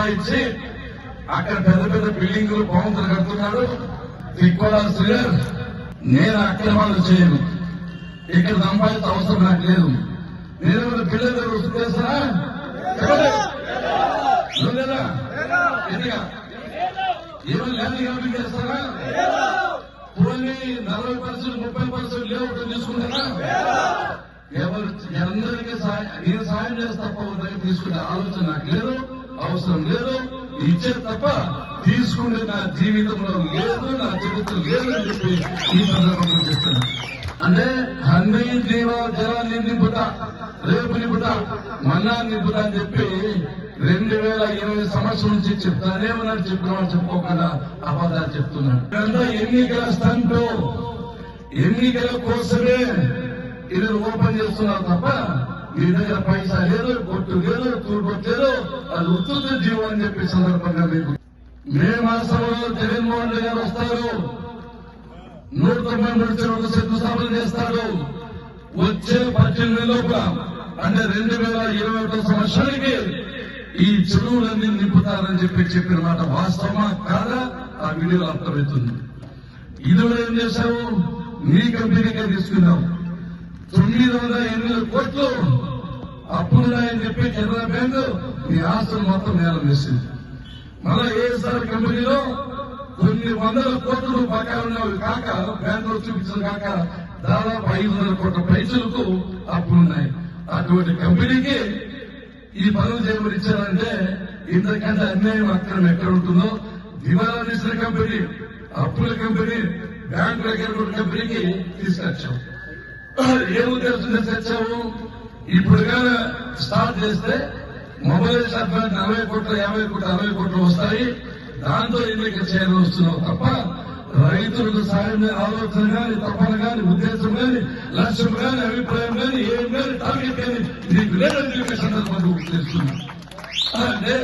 సంపాదించి అక్కడ పెద్ద పెద్ద బిల్డింగులు భవంతులు కడుతున్నాడు. తిక్కోలా శ్రీధర్, నేను అక్రమాలు చేయను, ఇక్కడ సంపాదించే అవసరం నాకు లేదు. నేను పిల్లల దగ్గర వసూలు చేస్తానా? లేదా ఏమైనా ల్యాండ్ గ్రాఫింగ్ చేస్తారా? పోనీ 40% 30% లేఅవుట్ తీసుకుంటారా? అందరికీ నేను సాయం చేస్తే తప్ప దగ్గర తీసుకునే ఆలోచన నాకు లేదు, అవసరం లేదు. ఇచ్చేది తప్ప తీసుకుంటే నా జీవితంలో లేదు, నా చరిత్ర లేదు అని చెప్పి ఈ సందర్భంగా చెప్తున్నా. అంటే అన్ని జలాన్ని నింపుతా, రేపు నింపుతా, మన్నా నింపుతా అని చెప్పి 2020 సంవత్సరం నుంచి చెప్తానే ఉన్నాడు. చెప్పినవాడు చెప్పుకోకుండా అబద్ధాలు చెప్తున్నాడు. ఎన్నికల స్టంట్, ఎన్నికల కోసమే ఇది ఓపెన్ చేస్తున్నారు తప్ప మీ దగ్గర పైసా లేదు, కొట్టు లేదు, తూర్పొట్టలేదు. అది ఉత్తర జీవం అని చెప్పే సందర్భంగా మీకు మే మాసంలో జగన్మోహన్ రెడ్డి గారు వస్తారు. 193 చెరువులు శంకుస్థాపన చేస్తాడు. వచ్చే 18 లోపల అంటే 2021 సంవత్సరానికి ఈ చెరువులన్నీ నింపుతారని చెప్పిన మాట వాస్తవమా కాదా ఆ వీడియోలో అర్థమవుతుంది. ఇది ఏం చేశావు? నీ కంపెనీకే తీసుకున్నావు. 908 కోట్లు అప్పులున్నాయని చెప్పి కెనరా బ్యాంకు నీ ఆస్తులు మొత్తం నేలం వేసింది. మళ్ళా ఏఎస్ఆర్ కంపెనీలో కొన్ని వందల కోట్లు బకాయి ఉన్నవి కాక, బ్యాంకులో చూపించిన కాక దాదాపు 500 కోట్ల పైసలకు అప్పులున్నాయి. అటువంటి కంపెనీకి ఈ పనులు చేయమని ఇచ్చారంటే ఇంతకంటే అన్యాయం అక్రమం ఎక్కడ ఉంటుందో. దివాలా తీసిన కంపెనీ, అప్పుల కంపెనీ, బ్యాంకు దగ్గర కంపెనీకి తీసుకొచ్చావు. ఏ ఉద్దేశంగా తెచ్చావు? ఇప్పుడు కానీ స్టార్ట్ చేస్తే మొబైలైజేషన్ 40 కోట్లు, 50 కోట్లు, 60 కోట్లు వస్తాయి. దాంతో ఎన్నిక చేయడం వస్తున్నావు తప్ప రైతులకు సాయం ఆలోచన కానీ, తపన కానీ, ఉద్దేశం కానీ, లక్ష్యం కానీ, అభిప్రాయం కానీ, ఏం కానీ, టార్గెట్ కానీ నీకు లేదని చెప్పే సందర్భంగా తెలుస్తున్నా. అంటే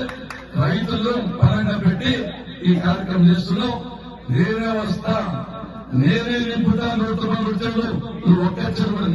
రైతులు పరంగా పెట్టి ఈ కార్యక్రమం చేస్తున్నావు. నేనే వస్తా, నేనే నింపుతా 193 చెరువులు. నువ్వు ఒక్క చెరువు